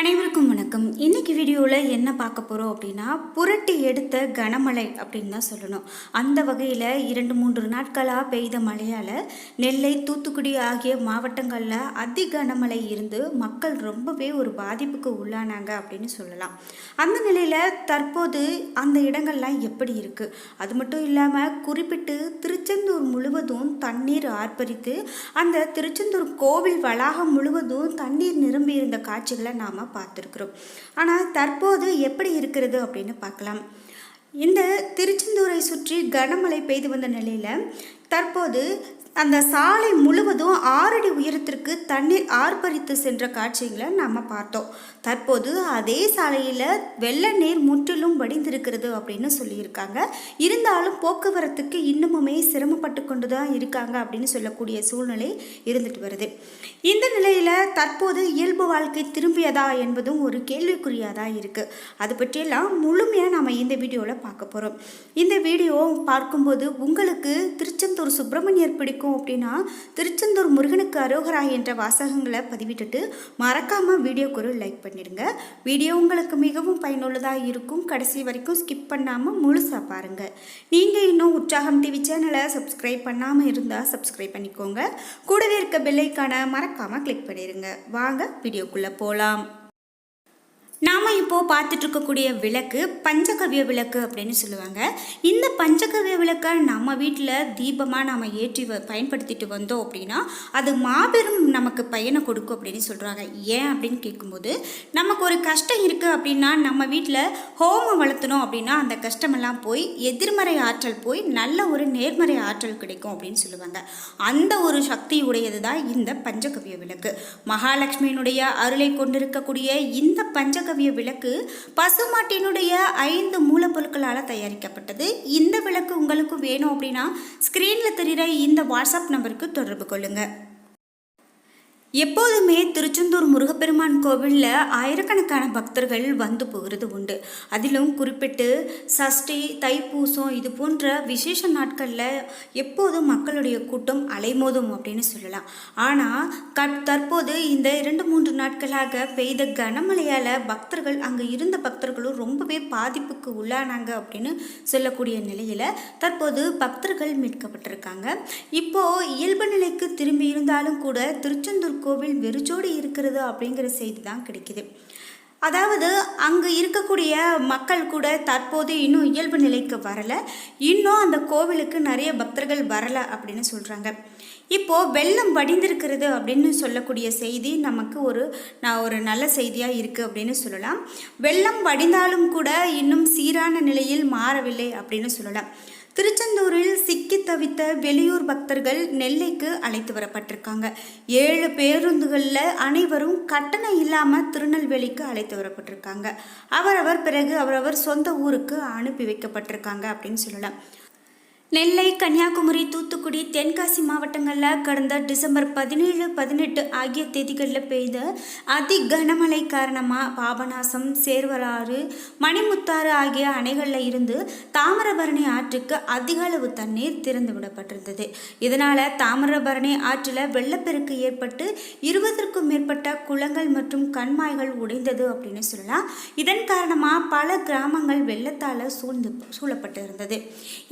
அனைவருக்கும் வணக்கம். இன்னைக்கு வீடியோவில் என்ன பார்க்க போகிறோம் அப்படின்னா, புரட்டி எடுத்த கனமழை அப்படின்னு தான் சொல்லணும். அந்த வகையில் 2-3 நாட்களாக பெய்த மழையால் நெல்லை, தூத்துக்குடி ஆகிய மாவட்டங்களில் அதி கனமழை இருந்து மக்கள் ரொம்பவே ஒரு பாதிப்புக்கு உள்ளானாங்க அப்படின்னு சொல்லலாம். அந்த நிலையில் தற்போது அந்த இடங்கள்லாம் எப்படி இருக்குது, அது மட்டும் இல்லாமல் குறிப்பிட்டு திருச்செந்தூர் முழுவதும் தண்ணீர் ஆர்ப்பரித்து அந்த திருச்செந்தூர் கோவில் வளாகம் முழுவதும் தண்ணீர் நிரம்பி இருந்த காட்சிகளை நாம் பார்த்துருக்குறோம். ஆனால் தற்போது எப்படி இருக்கிறது அப்படின்னு பார்க்கலாம். இந்த திருச்செந்தூரை சுற்றி கனமழை பெய்து வந்த நிலையில் தற்போது அந்த சாலை முழுவதும் 6 அடி உயரத்திற்கு தண்ணீர் ஆர்ப்பரித்து சென்ற காட்சிகளை நாம் பார்த்தோம். தற்போது அதே சாலையில் வெள்ள நீர் முற்றிலும் வடிந்திருக்கிறது அப்படின்னு சொல்லியிருக்காங்க. இருந்தாலும் போக்குவரத்துக்கு இன்னமுமே சிரமப்பட்டு கொண்டு தான் இருக்காங்க அப்படின்னு சொல்லக்கூடிய சூழ்நிலை இருந்துட்டு வருது. இந்த நிலையில் தற்போது இயல்பு வாழ்க்கை திரும்பியதா என்பதும் ஒரு கேள்விக்குறியாக தான் இருக்குது. அது பற்றியெல்லாம் முழுமையாக நாம் இந்த வீடியோவில் பார்க்க போகிறோம். இந்த வீடியோ பார்க்கும்போது உங்களுக்கு திருச்செந்தூர் சுப்பிரமணியர் பிடிக்கும் அப்படின்னா திருச்செந்தூர் முருகனுக்கு அரோகரா என்ற வாசகங்களை பதிவிட்டுட்டு மறக்காமல் வீடியோக்கு ஒரு லைக் பண்ணிடுங்க. வீடியோ உங்களுக்கு மிகவும் பயனுள்ளதாக இருக்கும். கடைசி வரைக்கும் ஸ்கிப் பண்ணாமல் முழுசாக பாருங்கள். நீங்கள் இன்னும் உற்சாகம் டிவி சேனலை சப்ஸ்கிரைப் பண்ணாமல் இருந்தால் சப்ஸ்கிரைப் பண்ணிக்கோங்க. கூடவே இருக்க பெல்லைக்கான மறக்காமல் கிளிக் பண்ணிடுங்க. வாங்க வீடியோக்குள்ளே போகலாம். நாம் இப்போது பார்த்துட்டு இருக்கக்கூடிய விளக்கு பஞ்சகவ்ய விளக்கு அப்படின்னு சொல்லுவாங்க. இந்த பஞ்சகவ்ய விளக்கை நம்ம வீட்டில் தீபமாக நாம் ஏற்றி பயன்படுத்திட்டு வந்தோம் அப்படின்னா அது மாபெரும் நமக்கு பயனை கொடுக்கும் அப்படின்னு சொல்கிறாங்க. ஏன் அப்படின்னு கேட்கும்போது, நமக்கு ஒரு கஷ்டம் இருக்குது அப்படின்னா நம்ம வீட்டில் ஹோமம் வளர்த்தணும் அப்படின்னா அந்த கஷ்டமெல்லாம் போய் எதிர்மறை ஆற்றல் போய் நல்ல ஒரு நேர்மறை ஆற்றல் கிடைக்கும் அப்படின்னு சொல்லுவாங்க. அந்த ஒரு சக்தி உடையது தான் இந்த பஞ்சகவ்ய விளக்கு. மகாலட்சுமியினுடைய அருளை கொண்டிருக்கக்கூடிய இந்த பஞ்சகவ்ய விளக்கு பசுமாட்டினுடைய 5 மூலப்பொருட்களால் தயாரிக்கப்பட்டது. இந்த விளக்கு உங்களுக்கு வேணும் அப்படின்னா ஸ்கிரீன்ல தெரிகிற இந்த வாட்ஸ்அப் நம்பருக்கு தொடர்பு கொள்ளுங்க. எப்போதுமே திருச்செந்தூர் முருகப்பெருமான் கோவிலில் ஆயிரக்கணக்கான பக்தர்கள் வந்து போகிறது உண்டு. அதிலும் குறிப்பிட்டு சஷ்டி, தைப்பூசம் இது போன்ற விசேஷ நாட்களில் எப்போதும் மக்களுடைய கூட்டம் அலைமோதும் அப்படின்னு சொல்லலாம். ஆனால் தற்போது இந்த 2-3 நாட்களாக பெய்த கனமழையால் பக்தர்கள் அங்கே இருந்த பக்தர்களும் ரொம்பவே பாதிப்புக்கு உள்ளானாங்க அப்படின்னு சொல்லக்கூடிய நிலையில் தற்போது பக்தர்கள் மீட்கப்பட்டிருக்காங்க. இப்போது இயல்பு நிலைக்கு திரும்பி இருந்தாலும் கூட திருச்செந்தூர் கோவில் வெறிச்சோடி இருக்கிறது அப்படிங்கிற செய்தி தான் கிடைக்குது. அதாவது அங்கே இருக்கக்கூடிய மக்கள் கூட தற்போது இன்னும் இயல்பு நிலைக்கு வரலை, இன்னும் அந்த கோவிலுக்கு நிறைய பக்தர்கள் வரலை அப்படின்னு சொல்கிறாங்க. இப்போது வெள்ளம் வடிந்திருக்கிறது அப்படின்னு சொல்லக்கூடிய செய்தி நமக்கு ஒரு நல்ல செய்தியாக இருக்குது அப்படின்னு சொல்லலாம். வெள்ளம் வடிந்தாலும் கூட இன்னும் சீரான நிலையில் மாறவில்லை அப்படின்னு சொல்லலாம். திருச்செந்தூரில் சிக்கி தவித்த வெளியூர் பக்தர்கள் நெல்லைக்கு அழைத்து வரப்பட்டிருக்காங்க. 7 பேருந்துகளில் அனைவரும் கட்டணம் இல்லாமல் திருநெல்வேலிக்கு அழைத்து வரப்பட்டிருக்காங்க. அவரவர் சொந்த ஊருக்கு அனுப்பி வைக்கப்பட்டிருக்காங்க அப்படின்னு சொல்லலாம். நெல்லை, கன்னியாகுமரி, தூத்துக்குடி, தென்காசி மாவட்டங்களில் கடந்த டிசம்பர் 17, 18 ஆகிய தேதிகளில் பெய்த அதி கனமழை காரணமாக பாபநாசம், சேர்வராறு, மணிமுத்தாறு ஆகிய அணைகளில் இருந்து தாமிரபரணி ஆற்றுக்கு அதிக அளவு தண்ணீர் திறந்து விடப்பட்டிருந்தது. இதனால் தாமிரபரணி ஆற்றில் வெள்ளப்பெருக்கு ஏற்பட்டு 20க்கும் மேற்பட்ட குளங்கள் மற்றும் கண்மாய்கள் உடைந்தது அப்படின்னு சொல்லலாம். இதன் காரணமாக பல கிராமங்கள் வெள்ளத்தால் சூழப்பட்டு இருந்தது.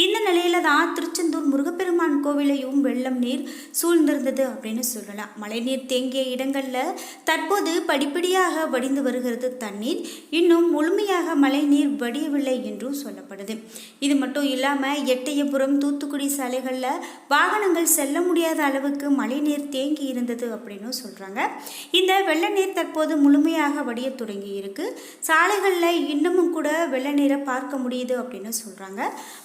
இந்த நிலையில திருச்செந்தூர் முருகப்பெருமான் கோவிலையும் வெள்ளம் நீர் சூழ்ந்திருந்தது அப்படின்னு சொல்லலாம். மழைநீர் தேங்கிய இடங்களில் தற்போது படிப்படியாக வடிந்து வருகிறது தண்ணீர். இன்னும் முழுமையாக மழை நீர் வடியவில்லை என்றும் சொல்லப்படுது. இது மட்டும் இல்லாமல் எட்டயபுரம், தூத்துக்குடி சாலைகளில் வாகனங்கள் செல்ல முடியாத அளவுக்கு மழை நீர் தேங்கி இருந்தது அப்படின்னு சொல்கிறாங்க. இந்த வெள்ள நீர் தற்போது முழுமையாக வடிய தொடங்கி இருக்கு. சாலைகளில் இன்னமும் கூட வெள்ள நீரை பார்க்க முடியுது அப்படின்னு சொல்கிறாங்க.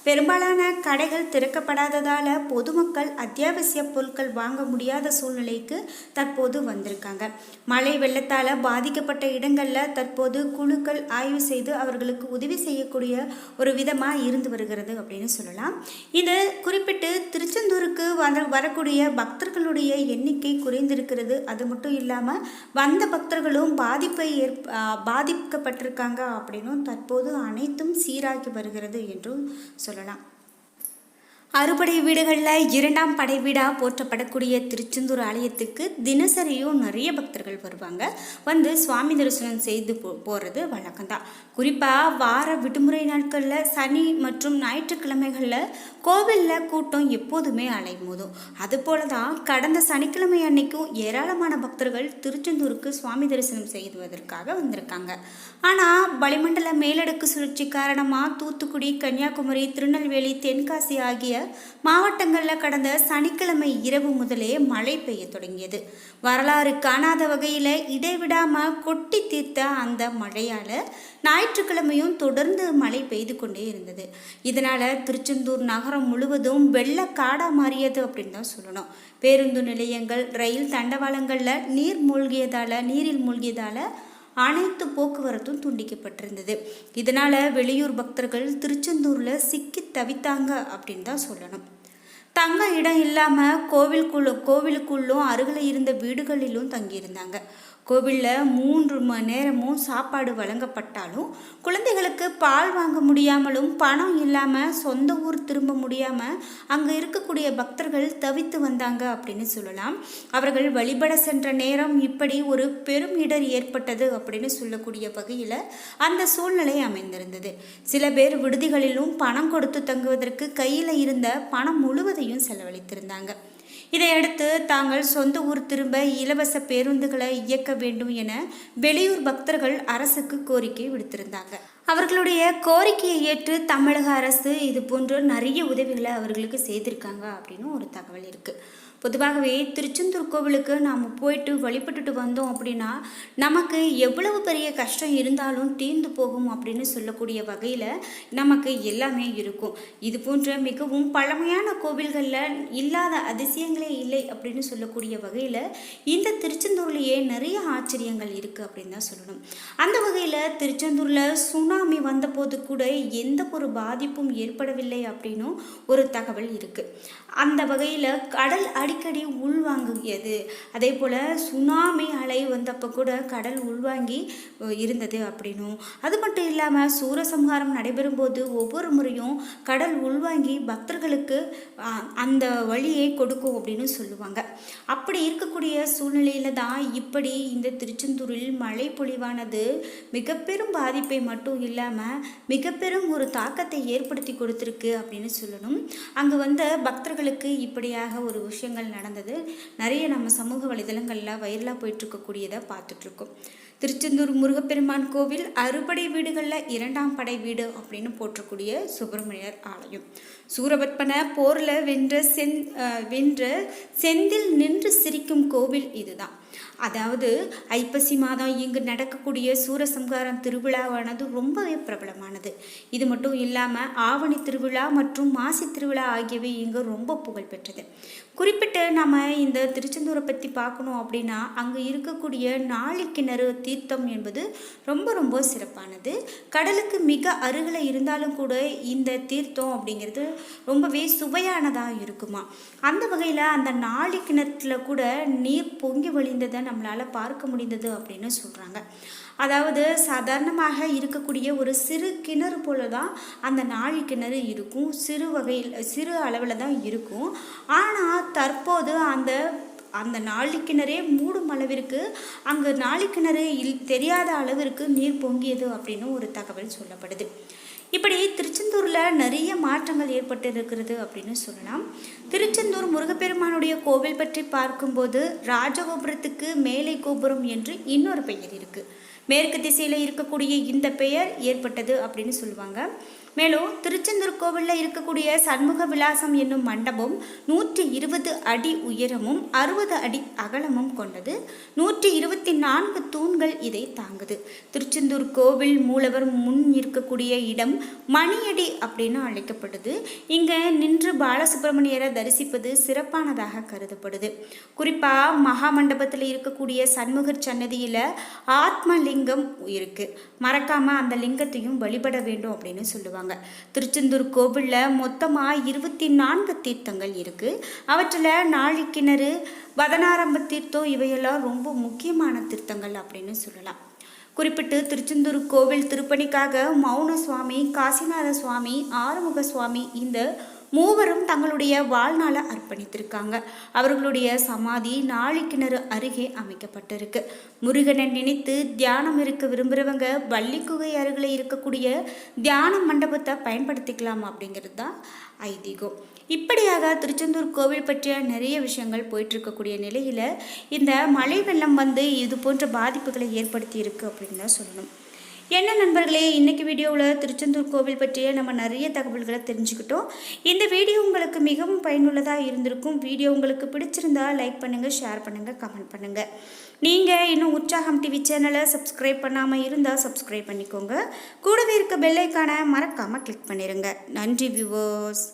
பெரும்பாலான கடைகள் திறக்கப்படாததால் பொதுமக்கள் அத்தியாவசிய பொருட்கள் வாங்க முடியாத சூழ்நிலைக்கு தற்போது வந்திருக்காங்க. மழை வெள்ளத்தால் பாதிக்கப்பட்ட இடங்களில் தற்போது குழுக்கள் ஆய்வு செய்து அவர்களுக்கு உதவி செய்யக்கூடிய ஒரு விதமாக இருந்து வருகிறது அப்படின்னு சொல்லலாம். இது குறிப்பிட்டு திருச்செந்தூருக்கு வரக்கூடிய பக்தர்களுடைய எண்ணிக்கை குறைந்திருக்கிறது. அது மட்டும் இல்லாமல் வந்த பக்தர்களும் பாதிக்கப்பட்டிருக்காங்க அப்படின்னும் தற்போது அனைத்தும் சீராகி வருகிறது என்றும் சொல்லலாம். அறுபடை வீடுகளில் இரண்டாம் படை வீடாக போற்றப்படக்கூடிய திருச்செந்தூர் ஆலயத்துக்கு தினசரியும் நிறைய பக்தர்கள் வருவாங்க. வந்து சுவாமி தரிசனம் செய்து போகிறது வழக்கம்தான். குறிப்பாக வார விடுமுறை நாட்களில் சனி மற்றும் ஞாயிற்றுக்கிழமைகளில் கோவிலில் கூட்டம் எப்போதுமே அலைமோதும். அதுபோல தான் கடந்த சனிக்கிழமை அன்னைக்கும் ஏராளமான பக்தர்கள் திருச்செந்தூருக்கு சுவாமி தரிசனம் செய்வதற்காக வந்திருக்காங்க. ஆனால் வளிமண்டல மேலடுக்கு சுழற்சி காரணமாக தூத்துக்குடி, கன்னியாகுமரி, திருநெல்வேலி, தென்காசி ஆகிய மாவட்டங்களில் கடந்த சனிக்கிழமை இரவு முதலே மழை பெய்ய தொடங்கியது. வரலாறு காணாத வகையில் இடைவிடாமல் கொட்டி தீர்த்த அந்த மழையால் ஞாயிற்றுக்கிழமையும் தொடர்ந்து மழை பெய்து கொண்டே இருந்தது. இதனால் திருச்செந்தூர் நகரம் முழுவதும் வெள்ளக்காடாக மாறியது அப்படின்னு தான் சொல்லணும். பேருந்து நிலையங்கள், ரயில் தண்டவாளங்களில் நீரில் மூழ்கியதால் அனைத்து போக்குவரத்தும் துண்டிக்கப்பட்டிருந்தது. இதனால் வெளியூர் பக்தர்கள் திருச்செந்தூரில் சிக்கி தவித்தாங்க அப்படின்னு தான் சொல்லணும். தங்க இடம் இல்லாமல் கோவிலுக்குள்ளும் அருகில் இருந்த வீடுகளிலும் தங்கியிருந்தாங்க. கோவிலில் 3 மணி நேரமும் சாப்பாடு வழங்கப்பட்டாலும் குழந்தைகளுக்கு பால் வாங்க முடியாமலும் பணம் இல்லாமல் சொந்த ஊர் திரும்ப முடியாமல் அங்கே இருக்கக்கூடிய பக்தர்கள் தவித்து வந்தாங்க அப்படின்னு சொல்லலாம். அவர்கள் வழிபட சென்ற நேரம் இப்படி ஒரு பெரும் இடர் ஏற்பட்டது அப்படின்னு சொல்லக்கூடிய வகையில் அந்த சூழ்நிலை அமைந்திருந்தது. சில பேர் விடுதிகளிலும் பணம் கொடுத்து தங்குவதற்கு கையில் இருந்த பணம் முழுவதையும் செலவழித்திருந்தாங்க. இதையடுத்து தாங்கள் சொந்த ஊர் திரும்ப இலவச பேருந்துகளை இயக்க வேண்டும் என வெளியூர் பக்தர்கள் அரசுக்கு கோரிக்கை விடுத்திருந்தாங்க. அவர்களுடைய கோரிக்கையை ஏற்று தமிழக அரசு இது போன்ற நிறைய உதவிகளை அவர்களுக்கு செய்திருக்காங்க அப்படின்னு ஒரு தகவல் இருக்குது. பொதுவாகவே திருச்செந்தூர் கோவிலுக்கு நாம் போயிட்டு வழிபட்டுட்டு வந்தோம் அப்படின்னா நமக்கு எவ்வளவு பெரிய கஷ்டம் இருந்தாலும் தீர்ந்து போகும் அப்படின்னு சொல்லக்கூடிய வகையில் நமக்கு எல்லாமே இருக்கும். இது போன்ற மிகவும் பழமையான கோவில்களில் இல்லாத அதிசயங்களே இல்லை அப்படின்னு சொல்லக்கூடிய வகையில் இந்த திருச்செந்தூர்லேயே நிறைய ஆச்சரியங்கள் இருக்குது அப்படின்னு தான் சொல்லணும். அந்த வகையில் திருச்செந்தூரில் சுனாமி வந்தபோது கூட எந்த ஒரு பாதிப்பும் ஏற்படவில்லை அப்படின்னும் ஒரு தகவல் இருக்குது. அந்த வகையில் கடல் அடிக்கடி உள்வாங்கியது. அதே போல் சுனாமி அலை வந்தப்போ கூட கடல் உள்வாங்கி இருந்தது அப்படின்னும், அது மட்டும் இல்லாமல் சூரசம்ஹாரம் நடைபெறும் போது ஒவ்வொரு முறையும் கடல் உள்வாங்கி பக்தர்களுக்கு அந்த வழியை கொடுக்கும் அப்படின்னு சொல்லுவாங்க. அப்படி இருக்கக்கூடிய சூழ்நிலையில் தான் இப்படி இந்த திருச்செந்தூரில் மழை பொழிவானது மிக பெரும் பாதிப்பை மட்டும் இல்லாமல் மிக பெரும் ஒரு தாக்கத்தை ஏற்படுத்தி கொடுத்துருக்கு அப்படின்னு சொல்லணும். அங்கே வந்த பக்தர்களுக்கு இப்படியாக ஒரு விஷயங்கள் நடந்தது நிறைய நம்ம சமூக வலைதளங்களில் வைரலாக போயிட்டுருக்கக்கூடியதை பார்த்துட்ருக்கோம். திருச்செந்தூர் முருகப்பெருமான் கோவில் அறுபடை வீடுகளில் இரண்டாம் படை வீடு அப்படின்னு போற்றக்கூடிய சுப்பிரமணியர் ஆலயம். சூரபத்மனை போரில் வென்ற செந்தில் நின்று சிரிக்கும் கோவில் இதுதான். அதாவது ஐப்பசி மாதம் இங்கு நடக்கக்கூடிய சூரசம்ஹாரம் திருவிழாவானது ரொம்பவே பிரபலமானது. இது மட்டும் இல்லாமல் ஆவணி திருவிழா மற்றும் மாசி திருவிழா ஆகியவை இங்கு ரொம்ப புகழ்பெற்றது. குறிப்பிட்டு நம்ம இந்த திருச்செந்தூரை பற்றி பார்க்கணும் அப்படின்னா அங்கே இருக்கக்கூடிய நாழிக்கிணறு தீர்த்தம் என்பது ரொம்ப ரொம்ப சிறப்பானது. கடலுக்கு மிக அருகில் இருந்தாலும் கூட இந்த தீர்த்தம் அப்படிங்கிறது ரொம்பவே சுவையானதாக இருக்குமா. அந்த வகையில் அந்த நாழிக்கிணத்துல கூட நீர் பொங்கி வழிந்ததை நம்மளால் பார்க்க முடிந்தது அப்படின்னு சொல்கிறாங்க. அதாவது சாதாரணமாக இருக்கக்கூடிய ஒரு சிறு கிணறு போல தான் அந்த நாழிக்கிணறு இருக்கும். சிறு அளவில் தான் இருக்கும். ஆனால் தற்போது அந்த நாழிக்கிணறே மூடும் அளவிற்கு அங்கு நாழிக்கிணறு தெரியாத அளவிற்கு நீர் பொங்கியது அப்படின்னு ஒரு தகவல் சொல்லப்படுது. இப்படி திருச்செந்தூரில் நிறைய மாற்றங்கள் ஏற்பட்டு இருக்கிறது அப்படின்னு சொல்லலாம். திருச்செந்தூர் முருகப்பெருமானுடைய கோவில் பற்றி பார்க்கும்போது ராஜகோபுரத்துக்கு மேலை கோபுரம் என்று இன்னொரு பெயர் இருக்குது. மேற்கு திசையில் இருக்கக்கூடிய இந்த பெயர் ஏற்பட்டது அப்படின்னு சொல்லுவாங்க. மேலும் திருச்செந்தூர் கோவிலில் இருக்கக்கூடிய சண்முக விலாசம் என்னும் மண்டபம் 120 அடி உயரமும் 60 அடி அகலமும் கொண்டது. 124 தூண்கள் இதை தாங்குது. திருச்செந்தூர் கோவில் மூலவர் முன் இருக்கக்கூடிய இடம் மணியடி அப்படின்னு அழைக்கப்படுது. இங்கே நின்று பாலசுப்பிரமணியரை தரிசிப்பது சிறப்பானதாக கருதப்படுது. குறிப்பாக மகா மண்டபத்தில் இருக்கக்கூடிய சண்முகர் சன்னதியில் ஆத்மலிங்கம் இருக்கு. மறக்காம அந்த லிங்கத்தையும் வழிபட வேண்டும் அப்படின்னு சொல்லுவாங்க. திருச்செந்தூர் கோவிலில் மொத்தமாக 24 தீர்த்தங்கள் இருக்குது. அவற்றில் நாழிக்கிணறு, வதனாரம்ப தீர்த்தம் இவையெல்லாம் ரொம்ப முக்கியமான தீர்த்தங்கள் அப்படின்னு சொல்லலாம். குறிப்பிட்டு திருச்செந்தூர் கோவில் திருப்பணிக்காக மௌன சுவாமி, காசிநாத சுவாமி, ஆறுமுக சுவாமி இந்த மூவரும் தங்களுடைய வாழ்நாளை அர்ப்பணித்திருக்காங்க. அவர்களுடைய சமாதி நாழிக்கிணறு அருகே அமைக்கப்பட்டிருக்கு. முருகனை நினைத்து தியானம் இருக்க விரும்புகிறவங்க வள்ளிக்குகை அருகில் இருக்கக்கூடிய தியான மண்டபத்தை பயன்படுத்திக்கலாம் அப்படிங்கிறது தான் ஐதீகம். இப்படியாக திருச்செந்தூர் கோவில் பற்றிய நிறைய விஷயங்கள் போயிட்டு இருக்கக்கூடிய நிலையில் இந்த மழை வெள்ளம் வந்து இது போன்ற பாதிப்புகளை ஏற்படுத்தி இருக்கு அப்படின்னு தான் சொல்லணும். என்ன நண்பர்களே, இன்றைக்கி வீடியோவில் திருச்செந்தூர் கோவில் பற்றிய நம்ம நிறைய தகவல்களை தெரிஞ்சுக்கிட்டோம். இந்த வீடியோ உங்களுக்கு மிகவும் பயனுள்ளதாக இருந்திருக்கும். வீடியோ உங்களுக்கு பிடிச்சிருந்தா லைக் பண்ணுங்கள், ஷேர் பண்ணுங்கள், கமெண்ட் பண்ணுங்கள். நீங்கள் இன்னும் உற்சாகம் டிவி சேனலை சப்ஸ்கிரைப் பண்ணாமல் இருந்தால் சப்ஸ்கிரைப் பண்ணிக்கோங்க. கூடவே இருக்க பெல் ஐக்கானை மறக்காமல் கிளிக் பண்ணிடுங்க. நன்றி வியூவர்ஸ்.